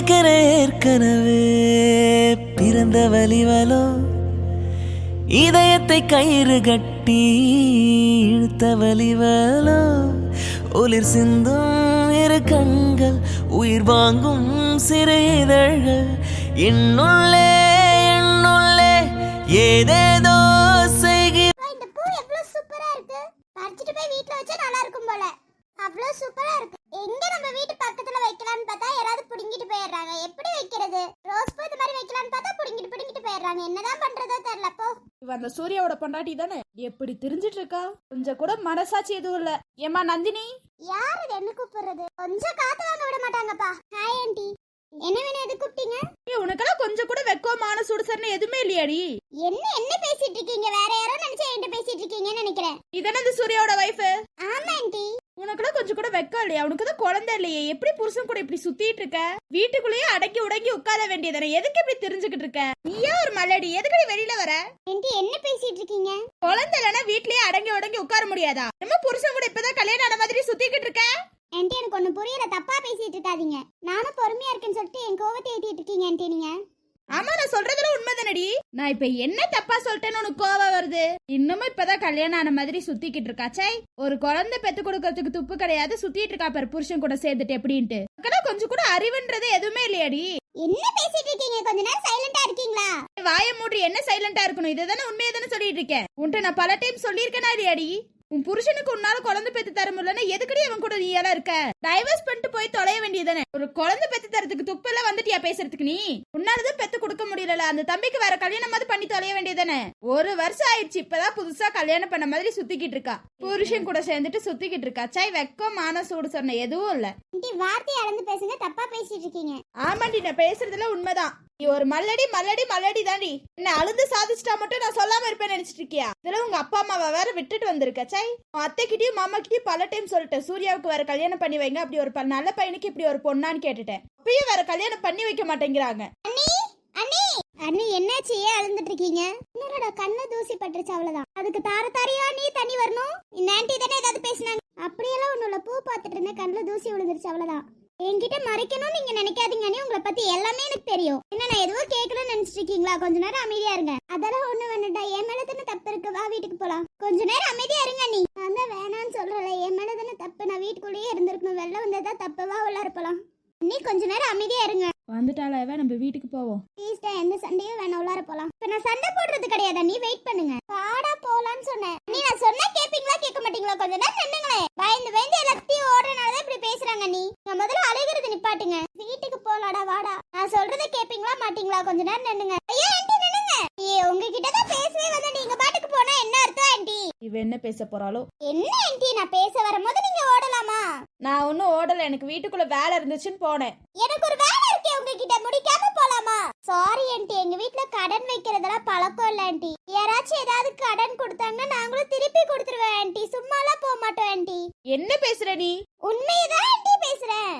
எனக்கென ஏற்கனவே பிறந்த வலிவலோ இதயத்தை கயிறு கட்டி இழுத்த வலிவலோ ஒளிர் சிந்தும் இரு கண்கள் உயிர் வாங்கும் சிறு இதழ்கள் என்னுள்ளே என்னுள்ளே ஏதேதோ செய்கிற. இந்த பூ எவ்வளவு சூப்பரா இருக்கு. பறிச்சிட்டு போய் வீட்ல வச்சா நல்லா இருக்கும் போல. அவ்வளவு சூப்பரா இருக்கு. எங்க நம்ம வீட்டு பக்கத்துல வைக்கலாம்னு பார்த்தா யாராவது புடிங்கிட்டு போயிடுறாங்க. எப்படி வைக்கிறது? ரோஸ் பூ இந்த மாதிரி வைக்கலாம்னு பார்த்தா புடிங்கிட்டு போயிடுறாங்க. என்னதான் பண்றதோ தெரியல. போ. இவ அந்த சூர்யாவோட பொண்டாட்டி தானே, எப்படி தெரிஞ்சிட்டு இருக்கா? கொஞ்சம் கூட மனசாட்சி எதுவும் இல்ல. ஏமா நந்தினி, யாரு என்ன கூப்பிடுறது? கொஞ்சம் காத்து வாங்க விட மாட்டாங்கப்பா. Hi aunty. என்ன வேணும்? எது கூப்பிட்டீங்க? உனக்கெல்லாம் கொஞ்சம் கூட வெக்கமான சுடுசர்னு எதுவுமே இல்லையாடி? என்ன பேசிட்டு இருக்கீங்க? வேற யாரோ நினைச்சு என்கிட்ட பேசிட்டு இருக்கீங்கன்னு நினைக்கிறேன். இதானே இந்த சூர்யாவோட வைஃப்? ஆமா ஆண்டி. உனக்கெல்லாம் கொஞ்சம் கூட வெக்கம் இல்லையா? உனக்கு தான் குழந்தை இல்லையே, எப்படி புருஷன் கூட இப்படி சுத்திட்டு இருக்க? வீட்டுக்குள்ளேயே அடக்கி உடங்கி உட்கார வேண்டியதானே, எதுக்கு இப்படி தெரிஞ்சுக்கிட்டு இருக்க? நீயே ஒரு மலடி, எதுக்கு வெளியில வர? ஆண்டி என்ன பேசிட்டு இருக்கீங்க? குழந்தை இல்லைன்னா வீட்லயே அடங்கி உடங்கி உட்கார முடியாதா? நம்ம புருஷன் கூட இப்பதான் கல்யாணம் ஆன மாதிரி சுத்திக்கிட்டு இருக்க. ஆண்டி எனக்கு ஒண்ணு புரியல, தப்பா பேசிட்டு இருக்காதீங்க. நானும் பொறுமையா இருக்கேன்னு சொல்லிட்டு என் கோவத்தை ஏத்திட்டு இருக்கீங்க ஆண்டி நீங்க. ஆமா, நான் சொல்றதுல உண்மைதானடி. நான் இப்ப என்ன தப்பா சொல்லிட்டேன்னு உனக்கு கோவம் வருது? இன்னமும் இப்பதான் கல்யாணம் ஆன மாதிரி சுத்திக்கிட்டு இருக்காச்சே. ஒரு குழந்தை பெத்து கொடுக்கறதுக்கு துப்பு கிடையாது, சுத்திட்டு இருக்கா பாரு புருஷன் கூட சேர்ந்துட்டு எப்படின்ட்டு. கொஞ்சம் கூட அறிவுன்றது எதுவுமே இல்லையாடி? என்ன பேசிட்டு இருக்கீங்க? கொஞ்ச நேரம் சைலண்டா இருக்கீங்களா? வாய மூடி என்ன சைலண்டா இருக்கணும்? இதுதானே உண்மையை தானே சொல்லிட்டு இருக்கேன். உன்ட்ட நான் பல டைம் சொல்லியிருக்கேனா இல்லையாடி? உன் புருஷனுக்கு உன்னால குழந்தை பெத்து தர முடியலன்னா எதுக்கடி அவன் கூட நீ எல்லாம் இருக்க? டைவர்ஸ் பண்ணிட்டு போய் தொலைய வேண்டியதானே. ஒரு குழந்தை பெத்து தரத்துக்கு துப்பு எல்லாம் வந்துட்டியா பேசுறதுக்கு? நீ உன்னாலதான் பெத்து கொடுக்க முடியல, அந்த தம்பிக்கு வேற கல்யாணம் பண்ணி தொலைய வேண்டியதானே. ஒரு வருஷம் ஆயிடுச்சு, இப்பதான் புதுசா கல்யாணம் பண்ண மாதிரி சுத்திக்கிட்டு இருக்கா. புருஷன் கூட சேர்ந்துட்டு சுத்திக்கிட்டு இருக்கா. சாய் வெக்கம் மான சூடு சொன்ன எதுவும் இல்ல. வார்த்தை அளந்து பேசுங்க, தப்பா பேசிட்டு இருக்கீங்க. ஆமாண்டி, நான் பேசுறதுல உண்மைதான். நீ ஒரு மல்லடி மல்லடி மல்லடி தாண்டி. என்ன அழுது சாதிச்சிட்டா மட்டும் நான் சொல்லாம இருப்பேன்னு நினைச்சிட்டு இருக்கியா? இதுல உங்க அப்பா அம்மாவை வேற விட்டுட்டு வந்திருக்க. சாய் அத்தை கிட்டயும் மாமா கிட்டயும் பல டைம் சொல்லிட்டேன், சூர்யாவுக்கு வேற கல்யாணம் பண்ணி வைங்க, அப்படி ஒரு நல்ல பையனுக்கு இப்படி ஒரு பொண்ணான்னு கேட்டுட்டேன். அப்பயும் வேற கல்யாணம் பண்ணி வைக்க மாட்டேங்கிறாங்க. அண்ணி என்னாச்சு? ஏன் அழுந்துட்டு இருக்கீங்க? என்னோட கண்ணு தூசி பட்டுருச்சு, அவ்வளவுதான். அதுக்கு தார தாரியா நீ தண்ணி வரணும். இந்த ஆண்டி தானே ஏதாவது பேசினாங்க? அப்படியெல்லாம் ஒண்ணுல பூ பாத்துட்டு இருந்தேன், கண்ணுல தூசி விழுந்துருச்சு, அவ்வளவுதான். என்கிட்ட மறைக்கணும்னு நீங்க நினைக்காதீங்க அண்ணி. உங்களை பத்தி எல்லாமே எனக்கு தெரியும். என்ன நான் எதுவும் கேட்கணும்னு நினைச்சிட்டு இருக்கீங்களா? கொஞ்ச நேரம் அமைதியா இருங்க. அதெல்லாம் ஒண்ணு வேண்டாம், என் மேல தானே தப்பு இருக்கு. வா வீட்டுக்கு போலாம். கொஞ்ச நேரம் அமைதியா இருங்க அண்ணி. நான் தான் வேணான்னு சொல்றேன், என் மேல தானே தப்பு. நான் வீட்டுக்குள்ளேயே இருந்திருக்கணும், வெளில வந்ததா தப்பு. வா உள்ளார போலாம். நீ கொஞ்ச நேரம் அமைதியா இருங்க. வந்துட்டாளவே, நம்ம வீட்டுக்கு போவோம். ப்ளீஸ்டா, எந்த சண்டையும் வேணாம், உள்ளார போலாம். இப்ப நான் சண்டை போடுறது கிடையாது, நீ வெயிட் பண்ணுங்க. வாடா போலான்னு சொன்னேன். நீ நான் சொன்னா கேப்பீங்களா கேட்க மாட்டீங்களா? கொஞ்ச நேரம் நின்னுங்களே. பயந்து எல்லாத்தையும் ஓடுறனாலதான் இப்படி பேசுறாங்க. நீ முதல்ல அழுகிறது நிப்பாட்டுங்க. வீட்டுக்கு போலாடா, வாடா. நான் சொல்றதை கேப்பீங்களா மாட்டீங்களா? கொஞ்ச நேரம் நின்னுங்க. ஐயோ ஆண்டி நின்னுங்க. உங்ககிட்ட தான் பேசவே வந்த, நீங்க பாட்டுக்கு போனா என்ன அர்த்தம் ஆண்டி? இவ என்ன பேச போறாளோ? என்ன ஆண்டி, நான் பேச வரும்போது நீங்க ஓடலாமா? நான் ஒன்னும் ஓடல, எனக்கு வீட்டுக்குள்ள வேலை இருந்துச்சுன்னு போனேன். எனக்கு ஒரு வேலை இருக்கே, உங்ககிட்ட முடிக்காம போலாமா? சாரி ஆண்டி, எங்க வீட்ல கடன் வைக்கிறதெல்லாம் பழக்கம் இல்ல ஆண்டி. யாராச்சும் ஏதாவது கடன் கொடுத்தாங்கன்னா நாங்களும் திருப்பி கொடுத்துருவேன் ஆண்டி. சும்மாலாம் போக மாட்டோம் ஆண்டி. என்ன பேசுற நீ? உண்மையதான் ஆண்டி பேசுறேன்.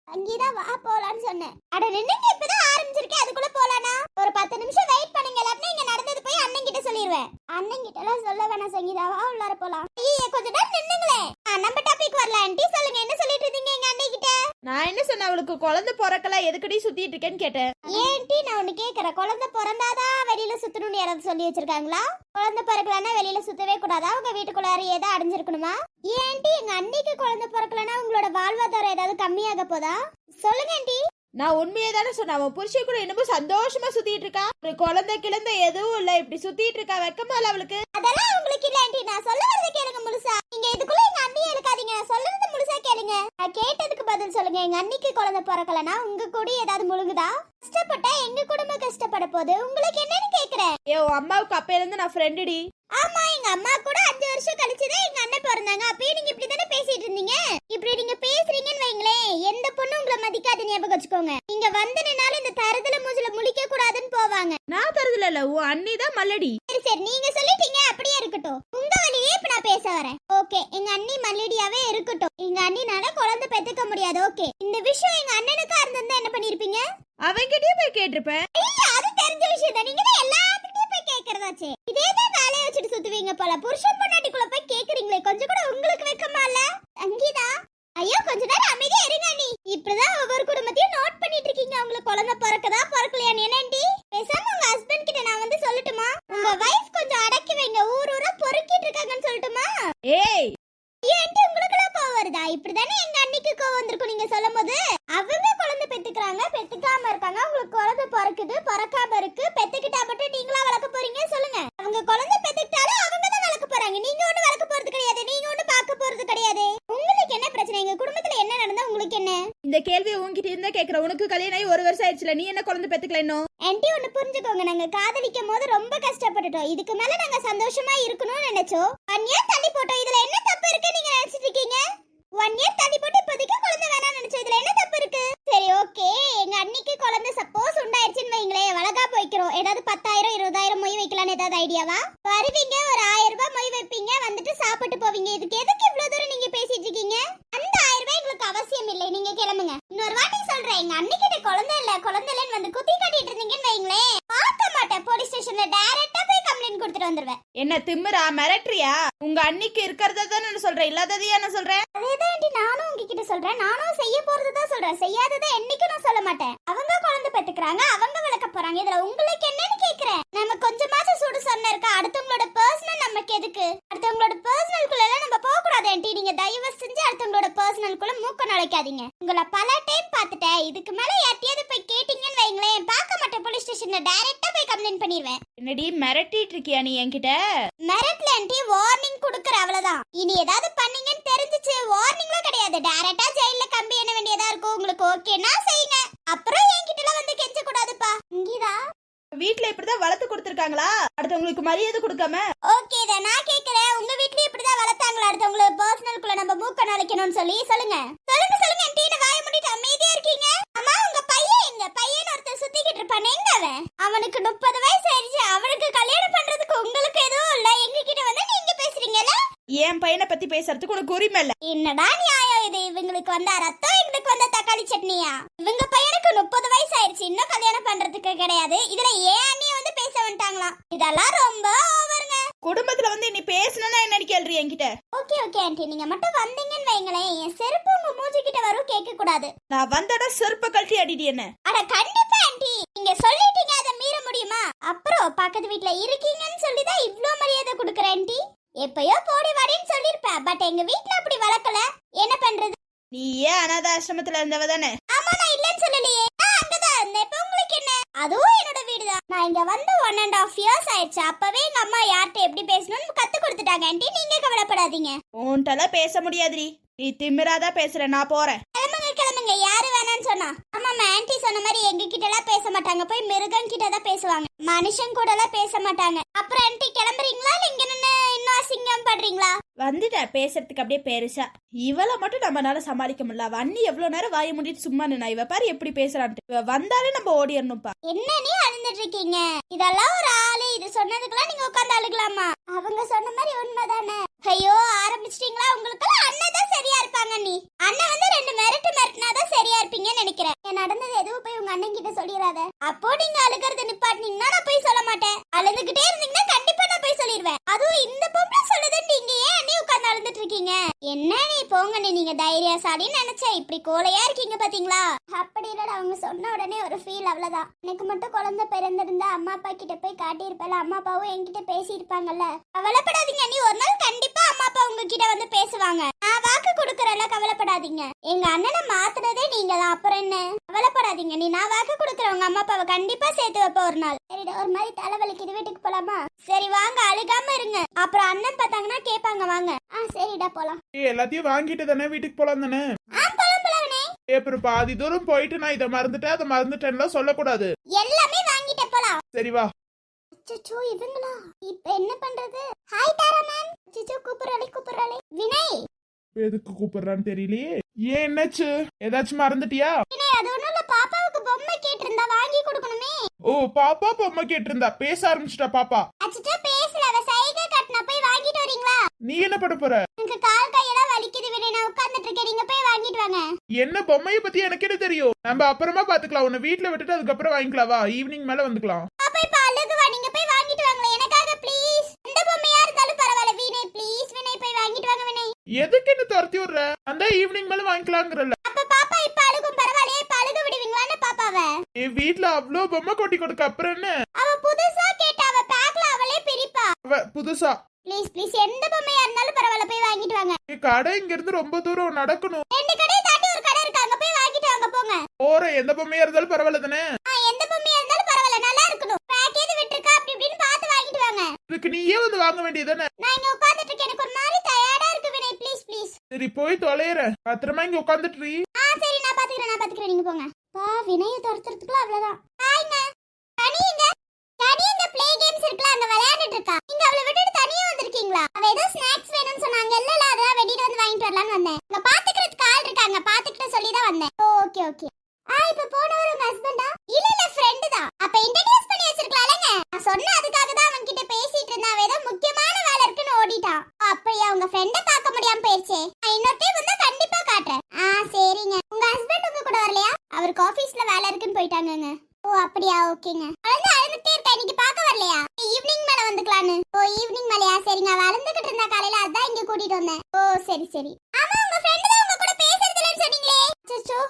அங்கேதான் வா போலான்னு சொன்னேன். அட நின்னுங்க, இப்பதான் ஆரம்பிச்சிருக்கேன், அதுக்குள்ள போலானா? ஒரு 10 நிமிஷம் வெயிட் பண்ணுங்க, இல்லாட்டினா இங்க நடந்தது போய் அண்ணன் கிட்ட சொல்லிடுவேன். அண்ணன் கிட்ட எல்லாம் சொல்ல வேணாம் சங்கீதாவா, உள்ளார போலாம். கொஞ்ச நேரம் நின்னுங்களே. நம்ம டாபிக் வரல ஆண்டி. சொல்லுங்க, என்ன சொல்லிட்டு இருந்தீங்க எங்க அண்ணன் கிட்ட? நான் என்ன சொன்ன? அவளுக்கு குழந்தை பிறக்கல, எதுக்கடி சுத்திட்டு இருக்கேன்னு கேட்டேன். ஏன்டி நான் ஒண்ணு கேக்குறேன், குழந்தை பிறந்தாதான் வெளியில சுத்தணும்னு யாராவது சொல்லி வச்சிருக்காங்களா? குழந்தை பிறக்கலன்னா வெளியில சுத்தவே கூடாதா? உங்க வீட்டுக்குள்ளார ஏதாவது அடைஞ்சிருக்கணுமா? ஏன்டி எங்க அன்னைக்கு குழந்தை பிறக்கலன்னா உங்களோட வாழ்வாதாரம் ஏதாவது கம்மியாக போதா? சொல்லுங்க ஆண்டி. நான் உண்மையே தானே சொன்னேன். அவன் புருஷன் கூட என்னமோ சந்தோஷமா சுத்திட்டு இருக்கா. ஒரு குழந்தை கிழந்தை எதுவும் இல்ல, இப்படி சுத்திட்டு இருக்கா. வெக்கமா இல்ல அவளுக்கு? அதெல்லாம் உங்களுக்கு இல்ல ஆண்டி. நான் சொல்ல வரத கேளுங்க முழுசா. நீங்க இதுக்குள்ள எங்க அண்ணியே இருக்காதீங்க. நான் சொல்றது முழுசா கேளுங்க. நான் கேட்டதுக்கு பதில் சொல்லுங்க. எங்க அன்னிக்கு குழந்தை பிறக்கலனா உங்க கூட ஏதாவது முழுகுதா? கஷ்டப்பட்டா எங்க குடும்பம் கஷ்டப்பட போகுது. உங்களுக்கு என்னன்னு கேக்குறேன். உன் அம்மாவுக்கு அப்பையில இருந்து நான் ஃப்ரெண்டுடி. ஆமா, எங்க அம்மா கூட 5 வருஷம் கழிச்சுதான் எங்க அண்ணன் பிறந்தாங்க. அப்பயே நீங்க இப்படி தானே பேசிட்டு இருந்தீங்க. இப்படி நீங்க பேசுறீங்கன்னு வைங்களேன், எந்த பொண்ணு உங்களை மதிக்காது, ஞாபகம் வச்சுக்கோங்க. நீங்க வந்து நின்னாலும் இந்த தருதல மூஞ்சில முழிக்க கூடாதுன்னு போவாங்க. நான் தருதல இல்ல, உன் அண்ணி தான் மல்லடி. சரி சரி, நீங்க சொல்லிட்டீங்க, அப்படியே இருக்கட்டும். உங்க வழியே இப்ப நான் பேச வரேன். ஓகே, எங்க அண்ணி மல்லடியாவே இருக்கட்டும். எங்க அண்ணினால குழந்தை பெத்துக்க முடியாது. ஓகே, இந்த விஷயம் எங்க அண்ணனுக்கா இருந்திருந்தா என்ன பண்ணிருப்பீங்க? அவன்கிட்டயே போய் கேட்டிருப்பேன். இல்ல, அது தெரிஞ்ச விஷயம் தான். நீங்க தான் எல்லாத்துக்கிட்டயும் போய் கேக்குறதாச்சே. இதேதான் வேலையை வச்சுட்டு சுத்துவீங்க போல. புருஷன் பொண்டாட்டிக்குள்ள போய் கேக்குறீங்களே, கொஞ்சம் கூட உங்களுக்கு வெக்கமா இல்ல? சங்கீதா, ஐயோ கொஞ்ச நேரம் அமைதியா இருங்க. நீ இப்படிதான் ஒவ்வொரு குடும்பத்தையும் நோட் பண்ணிட்டு இருக்கீங்க. குழந்தை பிறக்குதா பிறக்கலையா என்னண்டி? பேசாம உங்க ஹஸ்பண்ட் கிட்ட நான் வந்து சொல்லட்டுமா? உங்க வைஃப் கொஞ்சம் அடக்கி வைங்க, ஊர் ஊரா பொறுக்கிட்டு இருக்காங்கன்னு சொல்லட்டுமா? ஏய் ஏன்டி உங்களுக்குலாம் கோவம் வருதா? இப்படிதானே எங்க அன்னைக்கு கோவம் வந்திருக்கும் நீங்க சொல்லும் போது. அவங்க குழந்தை பெத்துக்கிறாங்க, பெத்துக்காம இருக்காங்க, உங்களுக்கு குழந்தை பிறக்குது, பிறக்காம இருக்கு, பெத்துக்கிட்டா மட்டும் நீங்களா வளர்க்க போறீங்க சொல்லுங்க? அவங்க குழந்தை பெத்துக்கிட்டாலும் அவங்க தான் வளர்க்க போறாங்க, நீங்க ஒண்ணு வளர்க்க போறது கிடையாது, நீங்க ஒண்ணு பார்க்க போறது கிடையாது. உங்களுக்கு என்ன பிரச்சனை? எங்க குடும்பத்துல என்ன நடந்தா உங்களுக்கு என்ன? இந்த கேள்வி உன்கிட்ட இருந்தா கேக்குற. உனக்கு கல்யாணம் ஆகி 1 வருஷம் ஆயிடுச்சுல, நீ என்ன குழந்தை பெத்துக்கல இன்னும்? ஆன்ட்டி ஒண்ணு புரிஞ்சுக்கோங்க, நாங்க காதலிக்கும் போது ரொம்ப கஷ்டப்பட்டுட்டோம். இதுக்கு மேல நாங்க சந்தோஷமா இருக்கணும்னு நினைச்சோம். 1 இயர் தள்ளி போட்டோம். இதுல என்ன தப்பு இருக்கு நீங்க நினைச்சிட்டு இருக்கீங்க? 1 இயர் தள்ளி போட்டு இப்போதைக்கு குழந்தை வேணாம்னு நினைச்சோம். இதுல என்ன தப்பு இருக்கு? சரி ஓகே, எங்க அன்னைக்கு குழந்தை சப்போஸ் உண்டாயிருச்சுன்னு வைங்களேன், வளகா போய்க்கிறோம். ஏதாவது 10,000 20,000 மொய் வைக்கலான்னு ஏதாவது ஐடியாவா? வருவீங்க, ஒரு 1000 ரூபாய் மொய் வைப்பீங்க, வந்துட்டு சாப்பிட்டு போவீங்க. இதுக்கு எதுக்கு இவ்வளவு தூரம் நீங்க பேசிட்டு இருக்கீங்க? அந்த 1000 ரூபாய் எங்களுக்கு அவசியம் இல்லை, நீங்க கிளம்புங்க. இன்னொரு வாட்டி சொல்றேன், எங்க அன்னைக்கிட்ட குழந்தை இல்லைன்னு வந்து குத்தி காட்டிட்டு இருந்தீங்கன்னு வைங்களேன், பார்க்க மாட்டேன், போலீஸ் ஸ்டேஷன்ல டைரக்டா போய் கம்ப்ளைண்ட் கொடுத்துட்டு வந்துருவேன். என்ன திமிரா, மிரட்டுறியா? உங்க அன்னைக்கு இருக்கிறத தானே சொல்றேன், இல்லாததையா நான் சொல்றேன்? அதேதான் ஆண்டி நானும் உங்ககிட்ட சொல்றேன், நானும் செய்ய போறதுதான் சொல்றேன், செய்யாததை என்னைக்கும் நான் சொல்ல மாட்டேன். அவங்க குழந்தை பெத்துக்கிறாங்க, அவங்க வளர்க்க போறாங்க, இதுல உங்களுக்கு என்னன்னு கேக்குறேன். நம்ம கொஞ்சமாச்சும் சுடு சொன்ன இருக்கா? அடுத்தவங்களோட பர்சனல் நமக்கு எதுக்கு? அடுத்தவங்களோட பர்சனல்குள்ள எல்லாம் நம்ம போக கூடாது ஆண்டி. நீங்க தயவு செஞ்சு அடுத்தவங்களோட பர்சனல்குள்ள மூக்க நுழைக்காதீங்க. உங்களை பல டைம் பார்த்துட்டேன், இதுக்கு மேல யார்ட்டையாவது போய் கேட்டீங்கன்னு வைங்களேன், பார்க்க மாட்டேன், போலீஸ் ஸ்டேஷன்ல டைரக்டா போய் கம்ப்ளைண்ட் பண்ணிடுவேன். என்னடி மிரட்டிட்டு இருக்கியா நீ என்கிட்ட? மிரட்டல ஆண்டி, வார்னிங் கொடுக்கற அவ்வளவுதான். இனி ஏதாவது பண்ணீங்கன்னு தெரிஞ்சிச்சு வார்னிங்லாம் கிடையாது, டைரக்டா ஜெயில்ல கம்பி என்ன வேண்டியதா இருக்கும். உங்களுக்கு ஓகேனா செய்யுங்க, அப்புறம் என்கிட்ட எல்லாம் வந்து கெஞ்ச கூடாதுப்பா. இங்கீதா வீட்ல இப்படிதான் வளர்த்து கொடுத்திருக்காங்களா? அடுத்தவங்களுக்கு மரியாதை கொடுக்காம? ஓகே தான், நான் கேக்குறேன், உங்க வீட்லயே இப்படிதான் வளர்த்தாங்களா? அடுத்தவங்கள பர்சனல்குள்ள நம்ம மூக்க நுழைக்கணும்னு சொல்லி சொல்லுங்க. சொல்லுங்க சொல்லுங்க ஆண்டி, என்ன வாய மூடிட்டு அமைதியா இருக்கீங்க? அம்மா உங்க பையன் எங்க? பையன் ஒருத்தர் சுத்திக்கிட்டு இருப்பானே, எங்க அவன்? அவனுக்கு 30 வயசு ஆயிடுச்சு, அவனுக்கு கல்யாணம் பண்றதுக்கு உங்களுக்கு எதுவும் இல்ல, எங்க கிட்ட வந்து நீங்க பேசுறீங்கல்ல? என் பையனை பத்தி பேசுறதுக்கு உனக்கு உரிமை இல்ல. என்னடா நியாயம் இது? இவங்களுக்கு வந்த ரத்தம், எங்களுக்கு வந்த தக்காளி சட்னியா? இவங்க பையனுக்கு 30 வயசு ஆயிடுச்சு, இன்னும் கல்யாணம் பண்றதுக்கு கிடையாது, இதுல ஏன் அண்ணிய வந்து பேச வந்துட்டாங்களாம்? இதெல்லாம் ரொம்ப ஓவருங்க. குடும்பத்துல வந்து நீ பேசணும்னா என்ன கேள்றி என்கிட்ட? ஓகே ஓகே ஆண்டி, நீங்க மட்டும் வந்தீங்கன்னு வைங்களேன், என் செருப்பு உங்க மூஞ்சி கிட்ட வரும், கேட்க கூடாது. நான் வந்தடா செருப்ப கழட்டி அடிடி என்ன. அட கண்டிப்பா ஆண்டி, நீங்க சொல்லிட்டீங்க, அதை மீற முடியுமா? அப்புறம் பக்கத்து வீட்ல இருக்கீங்கன்னு சொல்லிதான் இவ்ளோ மரியாதை கொடுக்குறேன் ஆண்டி. எப்பயோ போடி வாடின்னு சொல்லிருப்பேன், பட் எங்க வீட்ல அப்படி வளர்க்கல, என்ன பண்றது? நீ ஏன் அனாத ஆசிரமத்துல இருந்தவ தானே? ஆமா, நான் இல்லன்னு சொல்லலையே, நான் அங்கதான் இருந்தேன். இப்ப உங்களுக்கு என்ன? அதுவும் என்னோட வீடுதான். நான் இங்க வந்து 1.5 years ஆயிடுச்சு. அப்பவே எங்க அம்மா யார்கிட்ட எப்படி பேசணும்னு கத்து கொடுத்துட்டாங்க ஆண்டி, நீங்க கவலைப்படாதீங்க. உன்கிட்ட பேச முடியாதுடி, நீ திமிராதான் பேசுற. நான் போறேன். கிளம்புங்க கிளம்புங்க, யாரு வேணான்னு சொன்னா? ஆமாமா, ஆண்டி சொன்ன மாதிரி எங்க கிட்ட எல்லாம் பேச மாட்டாங்க, போய் மிருகம் கிட்ட தான் பேசுவாங்க, மனுஷன் கூட எல்லாம் பேச மாட்டாங்க. அப்புறம் ஆண்டி கிளம்புறீங்களா இல்ல இங்க நின்னு இன்னும் அசிங்கம் பண்றீங்களா? வந்துட்டேன் பேசுறதுக்கு அப்படியே பெருசா. இவளை மட்டும் நம்மளால சமாளிக்க முடியல. அவ அண்ணி எவ்வளவு நேரம் வாய முடிட்டு சும்மா நின்னா, இவ பாரு எப்படி பேசுறான்ட்டு. இவ வந்தாலே நம்ம ஓடிடணும்ப்பா. என்ன நீ அழுந்துட்டு இருக்கீங்க? இதெல்லாம் ஒரு ஆளு, இது சொன்னதுக்கெல்லாம் நீங்க உட்கார்ந்து அழுகலாமா? அவங்க சொன்ன மாதிரி உண்மைதானே? ஐயோ ஆரம்பிச்சிட்டீங்களா? உங்களுக்கு அண்ணன் தான் சரியா இருப்பாங்க. நீ அண்ணன் வந்து 2 மிரட்டினாதான் சரியா இருப்பீங்கன்னு நினைக்கிறேன். நடந்தது எதுவும் போய் உங்க அண்ணன் கிட்ட சொல்லிடாத. அப்போ நீங்க அழுகிறது நிப்பாட்டினீங்கன்னா நான் போய் சொல்ல மாட்டேன். அழுதுகிட்டே இருந்தீங்கன்னா கண்டிப்பா நான் போய் சொல்லிடுவேன். அதுவும் இந்த பொம்பளை சொல்லுது, நீங்க ஏன் அண்ணி உட்கார்ந்து அழுதுட்டு இருக்கீங்க? என்ன நீ போங்க, நீங்க தைரியசாலின்னு நினைச்சேன், இப்படி கோலையா இருக்கீங்க பாத்தீங்களா? அப்படி இல்லடா, அவங்க சொன்ன உடனே ஒரு ஃபீல், அவ்வளவுதான். எனக்கு மட்டும் குழந்தை பிறந்திருந்தா அம்மா அப்பா கிட்ட போய் காட்டியிருப்பேன், அம்மா அப்பாவும் என்கிட்ட பேசி இருப்பாங்கல்ல. கவலைப்படாதீங்க நீ, ஒரு நாள் கண்டிப்பா அம்மா அப்பா உங்ககிட்ட வந்து பேசுவாங்க. நான் வாக்கு கொடுக்கறல, கவலைப்படாதீங்க. எங்க அண்ணனை மாத்துனதே நீங்க தான், அப்புறம் என்ன? கவலைப்படாதீங்க நீ, நான் வாக்கு கொடுக்கறவங்க அம்மா அப்பாவை கண்டிப்பா சேர்த்து வைப்ப ஒரு நாள். சரிடா, ஒரு மாதிரி தலைவலிக்குது, வீட்டுக்கு போலாமா? சரி வாங்க, அழுகாம இருங்க, அப்புறம் அண்ணன் பார்த்தாங்கன்னா கேட்பாங்க, வாங்க. சரிடா போலாம். எல்லாத்தையும் வாங்கிட்டு தானே வீட்டுக்கு போலாம் தானே? போலாம் போலாவனே. அப்புறம் பாதி தூரம் போயிட்டு நான் இதை மறந்துட்டேன் அதை மறந்துட்டேன்ல சொல்லக்கூடாது. எல்லாமே வாங்கிட்டு போலாம். சரி வா. அச்சச்சோ, இவங்களா? இப்ப என்ன பண்றது? ஹாய் தாரா மேம். அச்சச்சோ, கூப்பிடுறாளே. வினய், எதுக்கு கூப்பிடுறான்னு தெரியலையே. ஏன் என்னாச்சு? ஏதாச்சும் மறந்துட்டியா? வினய், அது ஒண்ணும் இல்ல, பாப்பாவுக்கு பொம்மை கேட்டிருந்தா வாங்கி கொடுக்கணுமே. ஓ, பாப்பா பொம்மை கேட்டிருந்தா, பேச ஆரம்பிச்சிட்டா பாப்பா. அச்சச்சோ, பேசல, அவ சைகை காட்டினா, போய் வாங்கிட்டு வரீங்களா? நீ என்ன பண்ண போற? எனக்கு கால் கையெல்லாம் வலிக்குது வினய், நான் உட்கார்ந்துட்டு இருக்கேன், நீங்க போய் வாங்கிட்டு வாங்க. என்ன பொம்மைய பத்தி எனக்கு என்ன தெரியும்? நம்ம அப்புறமா பாத்துக்கலாம், உன்னை வீட்டுல விட்டுட்டு அதுக்கப்புறம் வாங்கிக்கலாம். வா, ஈவினிங் மேல வந்துக்கலாம். போய் பாலுக்கு வா, நீங்க போய் வாங்கிட்டு வாங்களே எனக்காக ப்ளீஸ். எந்த பொம்மையா இருந்தாலும் பரவாயில்ல வினய், ப்ளீஸ் வினய், போய் வாங்கிட்டு வாங்க வினய். எதுக்கு என்ன துரத்தி விடுற? அந்த ஈவினிங் மேல வாங்கிக்கலாங்கிறல்ல. அப்ப பாப்பா இப்ப அழுகும், பரவாயில்லையே, இப்ப அழுக விடுவீங்களான்னு பாப்பாவ? என் வீட்ல அவ்வளோ பொம்மை கொட்டி கொடுக்க அப்புறம் என்ன? அவ புதுசா கேட்டா, அவ பேக்ல அவளே பிரிப்பா. அவ புதுசா ப்ளீஸ் எந்த பொம்மையா இருந்தாலும் பரவாயில்ல, போய் வாங்கிட்டு வாங்க. கடை இங்க இருந்து ரொம்ப தூரம் நடக்கணும். 2 கடையை தாண்டி ஒரு கடை இருக்கு, அங்க போய் வாங்கிட்டு வாங்க போங்க. போற எந்த பொம்மையா இருந்தாலும் பரவாயில்ல தானே? எந்த பொம்மையா இருந்தாலும் பரவாயில்ல, நல்லா இருக்கணும். பேக் ஏது விட்டுருக்கா அப்படி இப்படின்னு பார்த்து வாங்கிட்டு வாங்க. இதுக்கு நீயே வந்து வாங்க வேண்டியதானே? நான் இங்க உட்கார்ந்துட்டு இருக்கேன், எனக்கு ஒரு மாதிரி டயர்டா இருக்கு வினய். ப்ளீஸ். சரி போய் தொலைறேன், பத்திரமா இங்க உட்காந்துட்டு சரி நான் பாத்துக்கிறேன், நீங்க போங்க. வினய துரத்துறதுக்குள்ள அவ்வளவுதான். ஹாய்ங்க. தனிங்க ப்ளே கேம்ஸ் இருக்குல, அங்க விளையாடிட்டு இருக்கா. நீங்க அவளை விட்டுட்டு தனியா வந்திருக்கீங்களா? அவ ஏதோ ஸ்நாக்ஸ் வேணும்னு சொன்னாங்க, இல்ல அதான் வெளியில வந்து வாங்கிட்டு வரலாம்னு வந்தேன். இங்க பாத்துக்கிறதுக்கு ஆள் இருக்காங்க, பாத்துக்கிட்டு சொல்லி தான் வந்தேன். ஓகே இப்ப போனவர் உங்க ஹஸ்பண்டா? இல்ல ஃப்ரெண்ட் தான். அப்ப இன்ட்ரோ듀ஸ் பண்ணி வச்சிருக்கலாம்லங்க. நான் சொன்ன அதுக்காக தான் அவன் கிட்ட பேசிட்டு இருந்தா, அவ ஏதோ முக்கியமான வேலை இருக்குன்னு ஓடிட்டான். அப்படியே உங்க ஃப்ரெண்ட பார்க்க முடியாம போயிருச்சே. நான் இன்னொரு டைம் வந்தா கண்டிப்பா காட்டுறேன். சரிங்க. உங்க ஹஸ்பண்ட் உங்க கூட வரலையா? அவருக்கு ஆபீஸ்ல வேலை இருக்குன்னு போயிட்டாங்கங்க. ஓ அப்படியா, ஓகேங்க. அழுந்துட்டே இருக்கா, இன்னைக்கு பார்க்க வரலையா? ஈவினிங் மேல வந்துக்கலான்னு. ஓ ஈவினிங் மேலயா? சரிங்க. வளர்ந்துகிட்டு இருந்தா காலையில, அதான் இங்க கூட்டிட்டு வந்தேன். ஓ சரி. ஆமா உங்க ஃப்ரெண்ட் தான் உங்க கூட பேசுறது இல்லன்னு சொன்னீங்களே. அச்சச்சோ,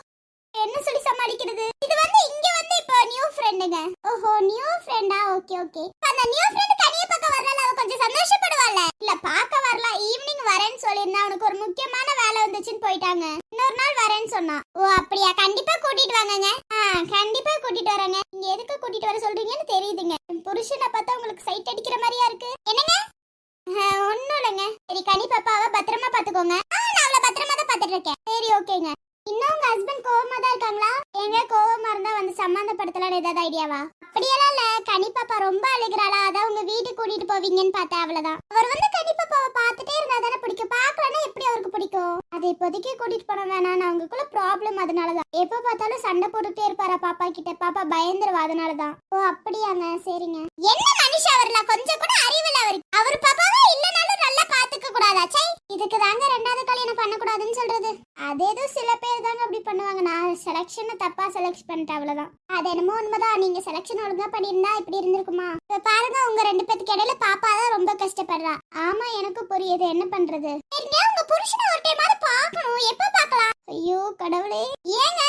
என்ன சொல்லி சமாளிக்கிறது? இது இங்க இப்போ நியூ ஃப்ரெண்டுங்க. ஓஹோ நியூ ஃப்ரெண்டா? ஓகே. அந்த நியூ ஃப்ரெண்ட் கனிய பார்க்க வரல, அவ கொஞ்சம் சந்தோஷப்படுவாள்ல. இல்ல பார்க்க வரல, ஈவினிங் வரேன்னு சொல்லிருந்தா. அவனுக்கு ஒரு முக்கியமான வேலை வந்துச்சுன்னு போயிட்டாங்க. இன்னொரு நாள் வரேன்னு சொன்னா. ஓ அப்படியா, கண்டிப்பா கூட்டிட்டு வாங்கங்க. கண்டிப்பா கூட்டிட்டு வரேங்க. நீங்க எதுக்கு கூட்டிட்டு வர சொல்றீங்கன்னு தெரியுதுங்க. புருஷனை பார்த்தா உங்களுக்கு சைட் அடிக்கிற மாதிரியா இருக்கு. என்னங்க? ஒண்ணும் இல்லைங்க. சரி கனி பாப்பாவை பத்திரமா பாத்துக்கோங்க. நான் அவளை பத்திரமா தான் பாத்துட்டு இருக்கேன். சரி ஓகேங்க. இன்னும் உங்க ஹஸ்பண்ட் கோவமா தான் இருக்காங்களா? எங்க கோவமா இருந்தா வந்து சம்பந்தப்படுத்தலாம் ஏதாவது ஐடியாவா? அப்படியெல்லாம் இல்ல, கனிப்பாப்பா ரொம்ப அழுகிறாளா, அதான் உங்க வீட்டுக்கு கூட்டிட்டு போவீங்கன்னு பார்த்தேன், அவ்வளவுதான். அவர் கனிப்பாப்பாவை பார்த்துட்டே இருந்தா தானே பிடிக்கும், பார்க்கலன்னா எப்படி அவருக்கு பிடிக்கும்? அது இப்போதைக்கு கூட்டிட்டு போன வேணாம், நான் அவங்களுக்குள்ள ப்ராப்ளம், அதனாலதான். எப்ப பார்த்தாலும் சண்டை போட்டுட்டே இருப்பாரா பாப்பா கிட்ட, பாப்பா பயந்துருவா, அதனாலதான். ஓ அப்படியாங்க, சரிங்க. என்ன மனுஷா அவர்ல கொஞ்சம் கூட அறிவில்ல அவருக்கு. அவர் பாப்பாவே இல்லனாலும் நல்லா பாத்துக்க கூடாதா? சை, இதுக்கு தாங்க 2வது கல்யாணம் பண்ணக்கூடாதுன்னு சொல்றது. அதேதோ சில பேர் தாங்க அப்படி பண்ணுவாங்க. நான் செலக்ஷனை தப்பா செலக்ட் பண்ணிட்டேன், அவ்வளவுதான். அது என்னமோ உண்மைதான். நீங்க செலக்ஷன் ஒழுங்கா பண்ணிருந்தா இப்படி இருந்திருக்குமா? இப்ப பாருங்க, உங்க 2 பேத்துக்கு இடையில பாப்பா தான் ரொம்ப கஷ்டப்படுறா. ஆமா எனக்கு புரியுது, என்ன பண்றது? உங்க புருஷனை ஒரு டைமாவது பார்க்கணும், எப்ப பார்க்கலாம்? ஐயோ கடவுளே. ஏங்க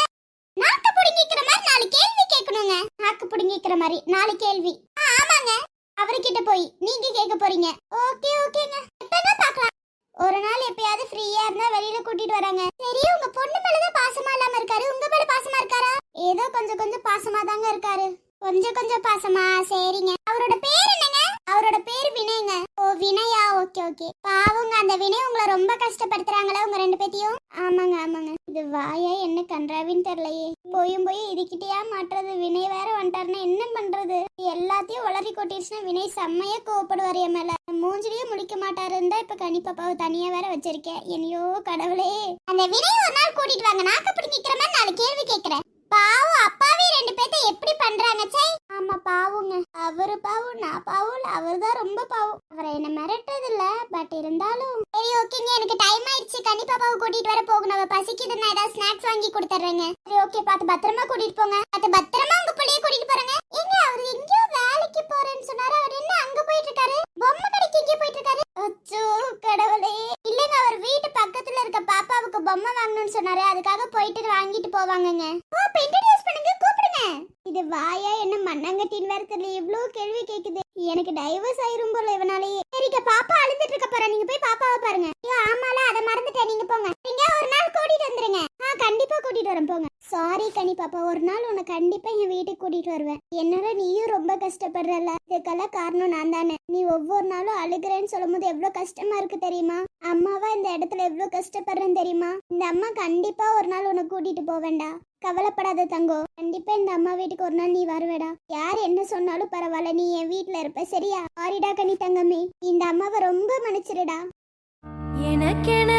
நாக்கு புடுங்கிக்கிற மாதிரி 4 கேள்வி கேட்கணுங்க. நாக்கு புடுங்கிக்கிற மாதிரி 4 கேள்வி. ஆமாங்க, அவர்கிட்ட போய் நீங்க கேட்க போறீங்க. ஓகேங்க, எப்பதான் பார்க்கலாம்? ஒரு நாள் எப்பயாவது ஃப்ரீயா இருந்தா வெளியில கூட்டிட்டு வராங்க. சரி உங்க பொண்ணு மேலதான் பாசமா இல்லாம இருக்காரு, உங்க மேல பாசமா இருக்காரா? ஏதோ கொஞ்சம் பாசமா தாங்க இருக்காரு. கொஞ்சம் பாசமா? சரிங்க. அவரோட பேர் என்னங்க? அவரோட பேர் வினய்ங்க. ஓ வினயா, ஓகே. பாவங்க அந்த வினய் உங்களை ரொம்ப கஷ்டப்படுத்துறாங்களா உங்க 2 பேத்தையும்? ஆமாங்க. இது வாயா என்ன கன்றாவின்னு தெரியலையே. போய் இதுக்கிட்டயா மாட்டுறது? வினய் வேற வந்துட்டாருன்னா என்ன பண்றது? எல்லாத்தையும் உளறி கொட்டிடுச்சுன்னா வினய் செம்மையா கோவப்படுவார் என் மேல. மூஞ்சிலேயே முழிக்க மாட்டாரு இருந்தா இப்ப கனிப்பாப்பாவை தனியா வேற வச்சிருக்கேன். என்னையோ கடவுளே. அந்த வினய் ஒரு நாள் கூட்டிட்டு வாங்க, நாக்கு பிடிக்கிற மாதிரி 4 கேள்வி கேட்கிறேன். பாவம் அப்பாவே 2 பேத்தை எப்படி பண்றாங்க? சை. ஆமா பாவுங்க. அவரு பாவம், நான் பாவம். அவர்தான் ரொம்ப பாவம். அவரை என்ன மிரட்டது இல்ல, பட் இருந்தாலும். சரி ஓகேங்க, எனக்கு டைம் ஆயிடுச்சு. கண்டிப்பாவை கூட்டிட்டு வர போகணும். அவ பசிக்குது, நான் ஏதாவது ஸ்நாக்ஸ் வாங்கி கொடுத்துறேங்க. சரி ஓகே, பார்த்து பத்திரமா கூட்டிட்டு போங்க. பார்த்து பத்திரமா உங்க பிள்ளைய கூட்டிட்டு போறேங்க. எங்க அவரு எங்கேயோ வேலைக்கு போறேன்னு சொன்னாரு, அவர் என்ன அங்க போயிட்டு இருக்காரு? பொம்மை கடைக்கு எங்கே போயிட்டு இருக்காரு? அச்சோ கடவுளே. இல்லங்க, அவர் வீட்டு பக்கத்துல இருக்க பாப்பாவுக்கு பொம்மை வாங்கணும்னு சொன்னாரு, அதுக்காக போயிட்டு வாங்கிட்டு போவாங்கங்க. ஓ இன்ட்ரோ듀ஸ் பண்ணுங்க, கூப்பிடுங்க. இது வாயா என்ன மண்ணாங்கட்டின்னு வேற தெரியல, எவ்வளவு கேள்வி கேக்குது. எனக்கு டைவர்ஸ் ஆயிரும் போல இவனாலேயே. சரிங்க, பாப்பா அழுந்துட்டு இருக்க போறா, நீங்க போய் பாப்பாவை பாருங்க. ஐயோ ஆமால, அதை மறந்துட்டேன், நீங்க போங்க. நீங்க ஒரு நாள் கூட்டிட்டு வந்துருங்க. கண்டிப்பா கூட்டிட்டு வரேன், போங்க. சாரி கனி பாப்பா, ஒரு நாள் உன்னை கண்டிப்பா என் வீட்டுக்கு கூட்டிட்டு வருவேன். என்னால நீயும் ரொம்ப கஷ்டப்படுறல, இதுக்கெல்லாம் காரணம் நான் தானே. நீ ஒவ்வொரு நாளும் அழுகிறேன்னு சொல்லும் போது எவ்வளவு கஷ்டமா இருக்கு தெரியுமா? அம்மாவா இந்த இடத்துல எவ்வளவு கஷ்டப்படுறேன்னு தெரியுமா? இந்த அம்மா கண்டிப்பா ஒரு நாள் உன்னை கூட்டிட்டு போவேண்டா. கவலைப்படாத தங்கம், கண்டிப்பா இந்த அம்மா வீட்டுக்கு ஒரு நாள் நீ வருவேடா. யார் என்ன சொன்னாலும் பரவாயில்ல, நீ என் வீட்டுல இருப்ப, சரியா? சாரிடா கனி தங்கமே, இந்த அம்மாவை ரொம்ப மன்னிச்சிருடா. எனக்கென